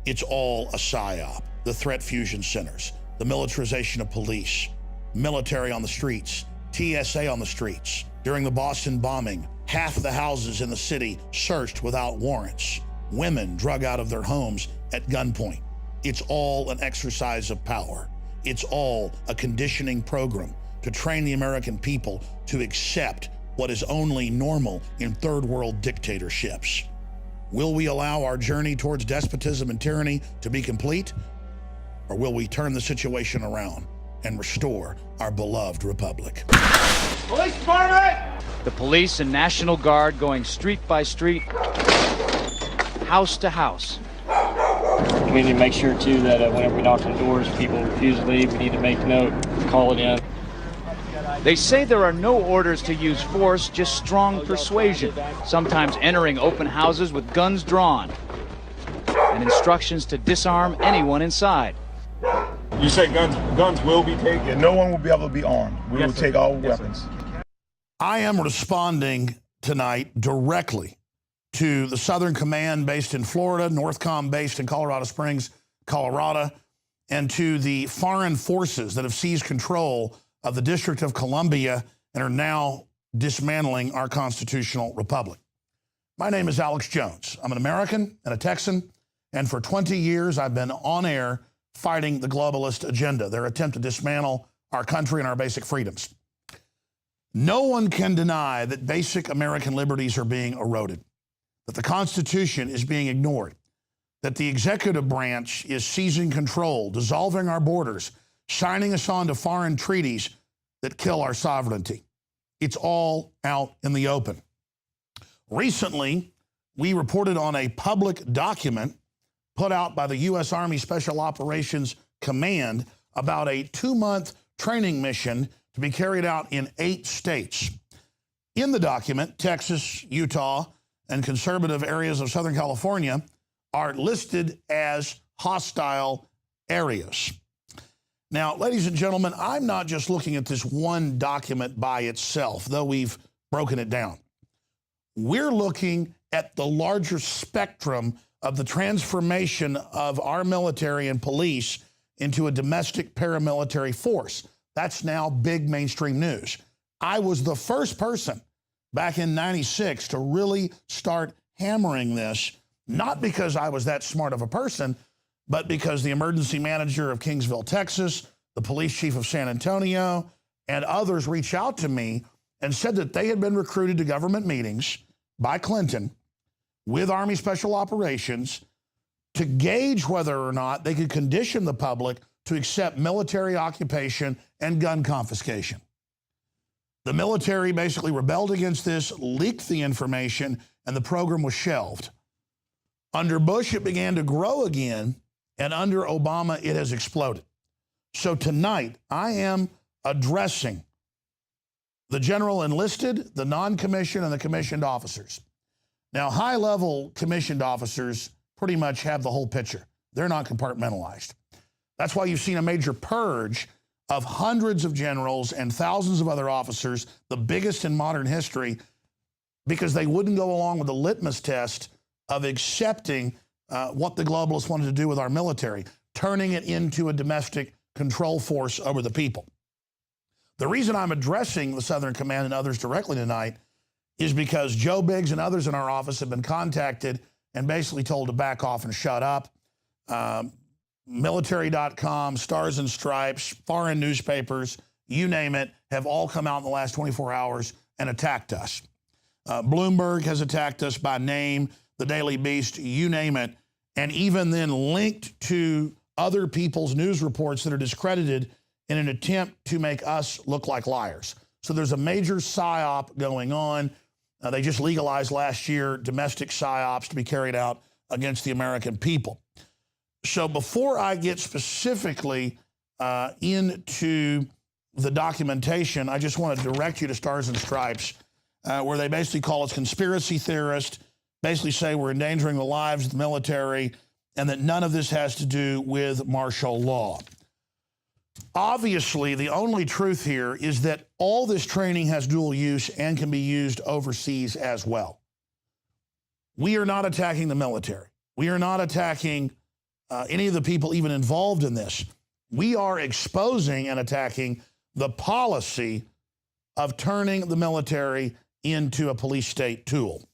It's all a psyop. The threat fusion centers, the militarization of police, military on the streets, TSA on the streets. During the Boston bombing, half the houses in the city searched without warrants. Women drug out of their homes at gunpoint. It's all an exercise of power. It's all a conditioning program to train the American people to accept what is only normal in third world dictatorships. Will we allow our journey towards despotism and tyranny to be complete? Or will we turn the situation around and restore our beloved republic? Police department! The police and National Guard going street by street, house to house. We need to make sure, too, that whenever we knock on doors, people refuse to leave. We need to make note, call it in. They say there are no orders to use force, just strong persuasion, sometimes entering open houses with guns drawn, and instructions to disarm anyone inside. You say guns will be taken? No one will be able to be armed. We will take all weapons. I am responding tonight directly to the Southern Command based in Florida, NORTHCOM based in Colorado Springs, Colorado, and to the foreign forces that have seized control of the District of Columbia and are now dismantling our constitutional republic. My name is Alex Jones. I'm an American and a Texan, and for 20 years I've been on air fighting the globalist agenda, their attempt to dismantle our country and our basic freedoms. No one can deny that basic American liberties are being eroded, that the Constitution is being ignored, that the executive branch is seizing control, dissolving our borders, signing us on to foreign treaties that kill our sovereignty. It's all out in the open. Recently, we reported on a public document put out by the U.S. Army Special Operations Command about a 2-month training mission to be carried out in 8 states. In the document, Texas, Utah, and conservative areas of Southern California are listed as hostile areas. Now, ladies and gentlemen, I'm not just looking at this one document by itself, though we've broken it down. We're looking at the larger spectrum of the transformation of our military and police into a domestic paramilitary force. That's now big mainstream news. I was the first person back in '96 to really start hammering this, not because I was that smart of a person, but because the emergency manager of Kingsville, Texas, the police chief of San Antonio, and others reached out to me and said that they had been recruited to government meetings by Clinton with Army Special Operations to gauge whether or not they could condition the public to accept military occupation and gun confiscation. The military basically rebelled against this, leaked the information, and the program was shelved. Under Bush, it began to grow again, and under Obama, it has exploded. So tonight, I am addressing the general enlisted, the non-commissioned, and the commissioned officers. Now, high-level commissioned officers pretty much have the whole picture. They're not compartmentalized. That's why you've seen a major purge of hundreds of generals and thousands of other officers, the biggest in modern history, because they wouldn't go along with the litmus test of accepting what the globalists wanted to do with our military, turning it into a domestic control force over the people. The reason I'm addressing the Southern Command and others directly tonight is because Joe Biggs and others in our office have been contacted and basically told to back off and shut up. Military.com, Stars and Stripes, foreign newspapers, you name it, have all come out in the last 24 hours and attacked us. Bloomberg has attacked us by name, the Daily Beast, you name it, and even then linked to other people's news reports that are discredited in an attempt to make us look like liars. So there's a major psyop going on. They just legalized last year domestic psyops to be carried out against the American people. So before I get specifically into the documentation, I just want to direct you to Stars and Stripes, where they basically call us conspiracy theorists, basically say we're endangering the lives of the military, and that none of this has to do with martial law. Obviously, the only truth here is that all this training has dual use and can be used overseas as well. We are not attacking the military. We are not attacking any of the people even involved in this. We are exposing and attacking the policy of turning the military into a police state tool,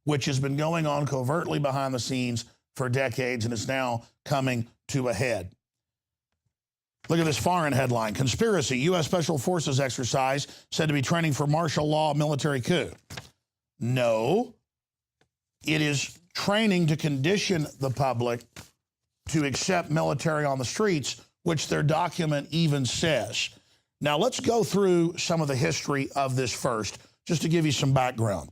which has been going on covertly behind the scenes for decades and is now coming to a head. Look at this foreign headline. Conspiracy, U.S. Special Forces exercise said to be training for martial law military coup. No, it is training to condition the public to accept military on the streets, which their document even says. Now, let's go through some of the history of this first, just to give you some background,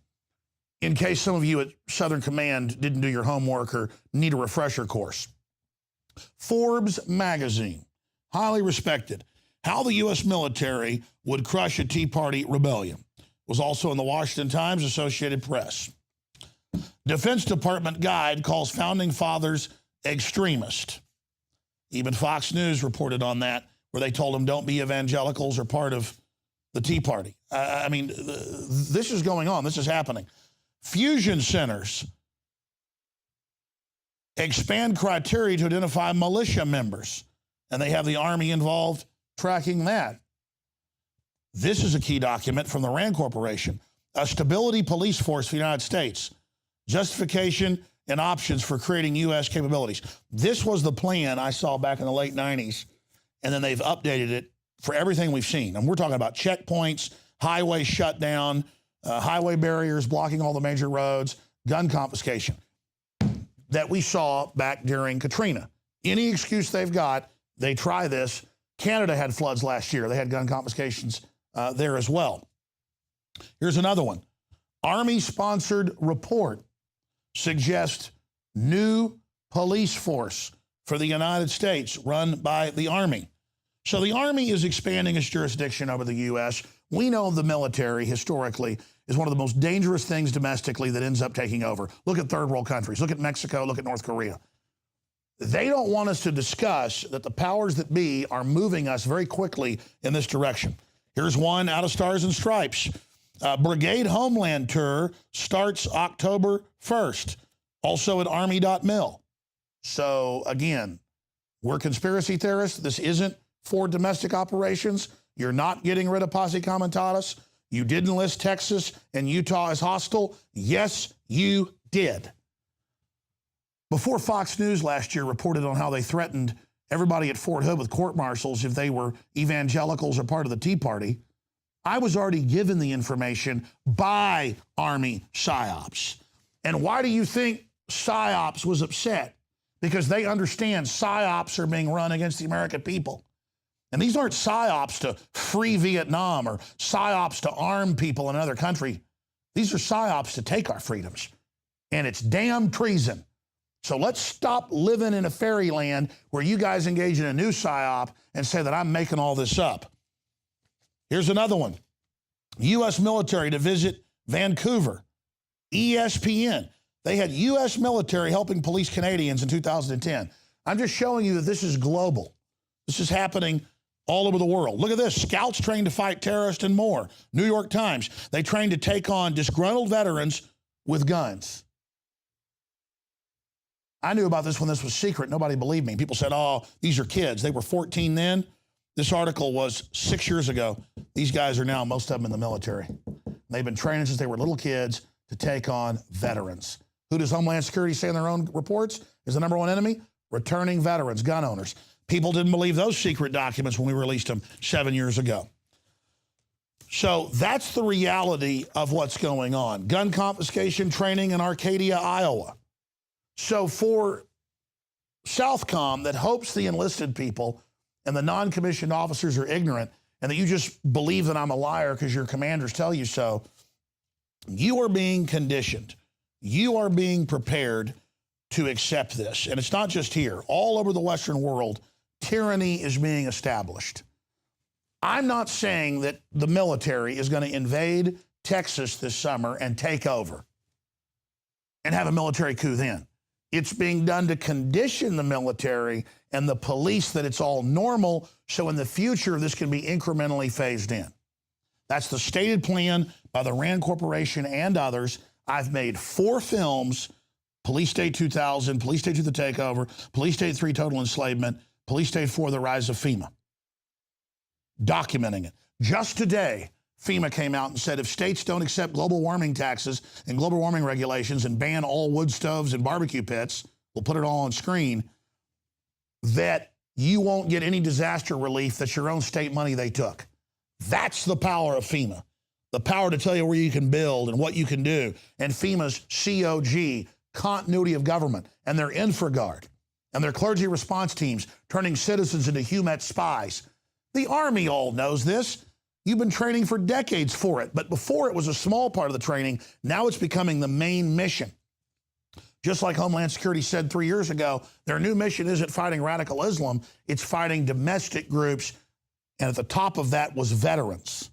in case some of you at Southern Command didn't do your homework or need a refresher course. Forbes magazine, highly respected, How the U.S. Military Would Crush a Tea Party Rebellion, was also in the Washington Times, Associated Press. Defense Department guide calls founding fathers extremist. Even Fox News reported on that, where they told them don't be evangelicals or part of the Tea Party. I mean, this is going on. This is happening. Fusion centers expand criteria to identify militia members, and they have the Army involved tracking that. This is a key document from the RAND Corporation. A stability police force for the United States. Justification and options for creating U.S. capabilities. This was the plan I saw back in the late 90s, and then they've updated it for everything we've seen. And we're talking about checkpoints, highway shutdown, highway barriers blocking all the major roads, gun confiscation that we saw back during Katrina. Any excuse they've got, they try this. Canada had floods last year. They had gun confiscations there as well. Here's another one. Army-sponsored report suggests new police force for the United States run by the Army. So the Army is expanding its jurisdiction over the U.S. We know the military, historically, is one of the most dangerous things domestically that ends up taking over. Look at third world countries. Look at Mexico. Look at North Korea. They don't want us to discuss that the powers that be are moving us very quickly in this direction. Here's one out of Stars and Stripes. Brigade Homeland Tour starts October 1st, also at Army.mil. So again, we're conspiracy theorists. This isn't for domestic operations. You're not getting rid of Posse Comitatus. You didn't list Texas and Utah as hostile. Yes, you did. Before Fox News last year reported on how they threatened everybody at Fort Hood with court-martials if they were evangelicals or part of the Tea Party, I was already given the information by Army PSYOPs. And why do you think PSYOPs was upset? Because they understand PSYOPs are being run against the American people. And these aren't PSYOPs to free Vietnam or PSYOPs to arm people in another country. These are PSYOPs to take our freedoms. And it's damn treason. So let's stop living in a fairyland where you guys engage in a new PSYOP and say that I'm making all this up. Here's another one. U.S. military to visit Vancouver. ESPN. They had U.S. military helping police Canadians in 2010. I'm just showing you that this is global. This is happening all over the world. Look at this. Scouts trained to fight terrorists and more. New York Times. They trained to take on disgruntled veterans with guns. I knew about this when this was secret. Nobody believed me. People said, oh, these are kids. They were 14 then. This article was 6 years ago. These guys are now, most of them, in the military. They've been training since they were little kids to take on veterans. Who does Homeland Security say in their own reports is the number one enemy? Returning veterans, gun owners. People didn't believe those secret documents when we released them 7 years ago. So that's the reality of what's going on. Gun confiscation training in Arcadia, Iowa. So for Southcom that hopes the enlisted people and the non-commissioned officers are ignorant and that you just believe that I'm a liar because your commanders tell you so, you are being conditioned. You are being prepared to accept this. And it's not just here. All over the Western world, tyranny is being established. I'm not saying that the military is going to invade Texas this summer and take over and have a military coup then. It's being done to condition the military and the police that it's all normal, so in the future this can be incrementally phased in. That's the stated plan by the RAND Corporation and others. I've made 4 films Police State 2000, Police State 2 the takeover, Police State 3 total enslavement, Police State 4 the rise of FEMA. Documenting it. Just today, FEMA came out and said if states don't accept global warming taxes and global warming regulations and ban all wood stoves and barbecue pits, we'll put it all on screen, that you won't get any disaster relief. That's your own state money they took. That's the power of FEMA. The power to tell you where you can build and what you can do. And FEMA's COG, continuity of government, and their InfraGard, and their clergy response teams turning citizens into HUMET spies. The Army all knows this. You've been training for decades for it, but before it was a small part of the training, now it's becoming the main mission. Just like Homeland Security said 3 years ago, their new mission isn't fighting radical Islam, it's fighting domestic groups, and at the top of that was veterans.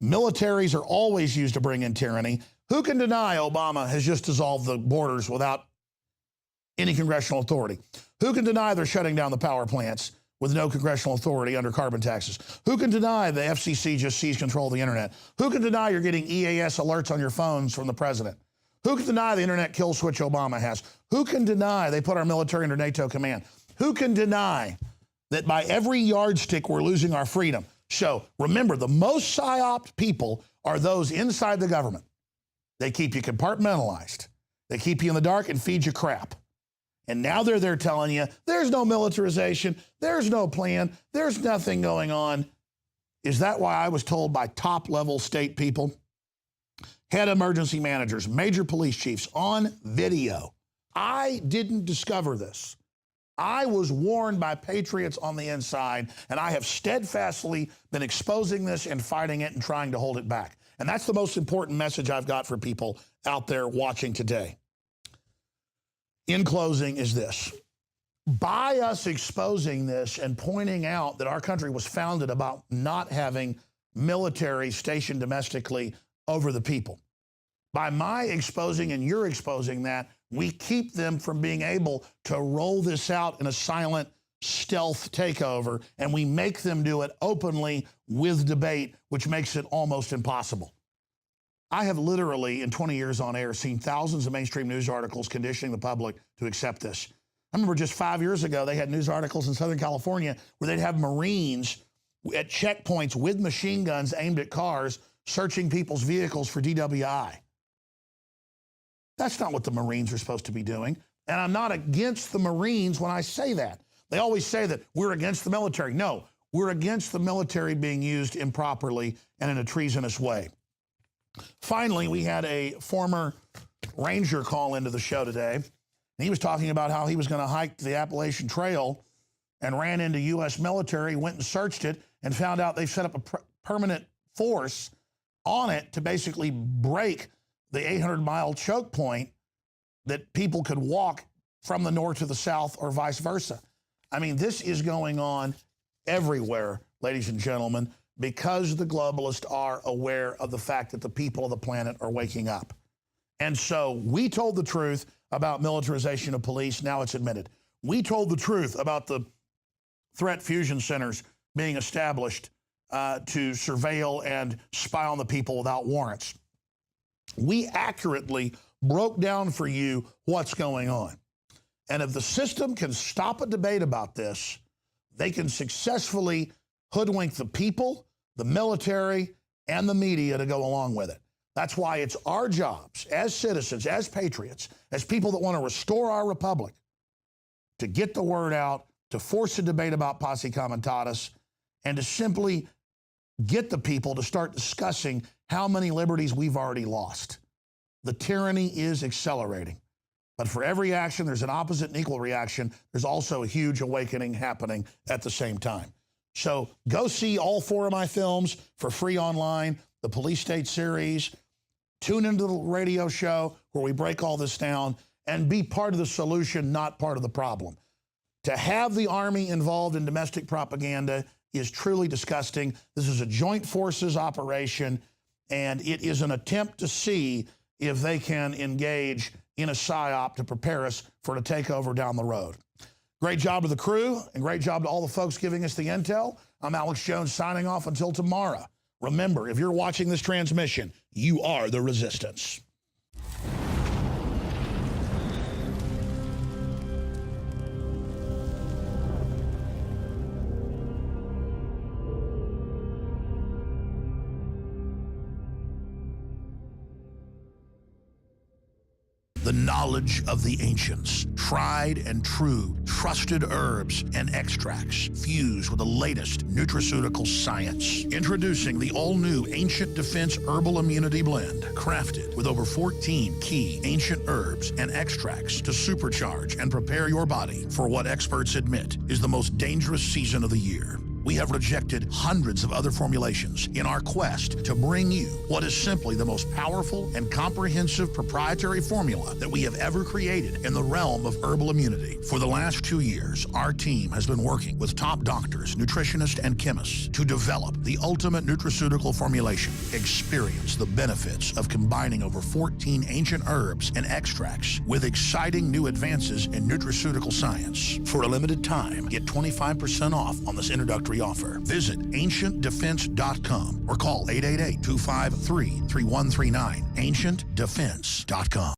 Militaries are always used to bring in tyranny. Who can deny Obama has just dissolved the borders without any congressional authority? Who can deny they're shutting down the power plants with no congressional authority under carbon taxes? Who can deny the FCC just seized control of the internet? Who can deny you're getting EAS alerts on your phones from the president? Who can deny the internet kill switch Obama has? Who can deny they put our military under NATO command? Who can deny that by every yardstick we're losing our freedom? So remember, the most psyoped people are those inside the government. They keep you compartmentalized. They keep you in the dark and feed you crap. And now they're there telling you, there's no militarization, there's no plan, there's nothing going on. Is that why I was told by top-level state people, head emergency managers, major police chiefs on video? I didn't discover this. I was warned by patriots on the inside, and I have steadfastly been exposing this and fighting it and trying to hold it back. And that's the most important message I've got for people out there watching today. In closing is this. By us exposing this and pointing out that our country was founded about not having military stationed domestically over the people, by my exposing and you're exposing that, we keep them from being able to roll this out in a silent stealth takeover, and we make them do it openly with debate, which makes it almost impossible. I have literally, in 20 years on air, seen thousands of mainstream news articles conditioning the public to accept this. I remember just 5 years ago, they had news articles in Southern California where they'd have Marines at checkpoints with machine guns aimed at cars, searching people's vehicles for DWI. That's not what the Marines are supposed to be doing. And I'm not against the Marines when I say that. They always say that we're against the military. No, we're against the military being used improperly and in a treasonous way. Finally, we had a former Ranger call into the show today. And he was talking about how he was going to hike the Appalachian Trail and ran into U.S. military, went and searched it, and found out they set up a permanent force on it to basically break the 800-mile choke point that people could walk from the north to the south or vice versa. I mean, this is going on everywhere, ladies and gentlemen, because the globalists are aware of the fact that the people of the planet are waking up. And so we told the truth about militarization of police. Now it's admitted. We told the truth about the threat fusion centers being established to surveil and spy on the people without warrants. We accurately broke down for you what's going on. And if the system can stop a debate about this, they can successfully hoodwink the people, the military, and the media to go along with it. That's why it's our jobs as citizens, as patriots, as people that want to restore our republic, to get the word out, to force a debate about posse comitatus, and to simply get the people to start discussing how many liberties we've already lost. The tyranny is accelerating. But for every action, there's an opposite and equal reaction. There's also a huge awakening happening at the same time. So go see all 4 of my films for free online, the Police State series. Tune into the radio show where we break all this down and be part of the solution, not part of the problem. To have the Army involved in domestic propaganda is truly disgusting. This is a joint forces operation, and it is an attempt to see if they can engage in a psyop to prepare us for a takeover down the road. Great job to the crew, and great job to all the folks giving us the intel. I'm Alex Jones signing off until tomorrow. Remember, if you're watching this transmission, you are the resistance. the knowledge of the ancients, tried and true, trusted herbs and extracts fused with the latest nutraceutical science. Introducing the all-new Ancient Defense Herbal Immunity Blend, crafted with over 14 key ancient herbs and extracts to supercharge and prepare your body for what experts admit is the most dangerous season of the year. We have rejected hundreds of other formulations in our quest to bring you what is simply the most powerful and comprehensive proprietary formula that we have ever created in the realm of herbal immunity. For the last 2 years, our team has been working with top doctors, nutritionists, and chemists to develop the ultimate nutraceutical formulation. Experience the benefits of combining over 14 ancient herbs and extracts with exciting new advances in nutraceutical science. For a limited time, get 25% off on this introductory offer. Visit ancientdefense.com or call 888-253-3139. ancientdefense.com.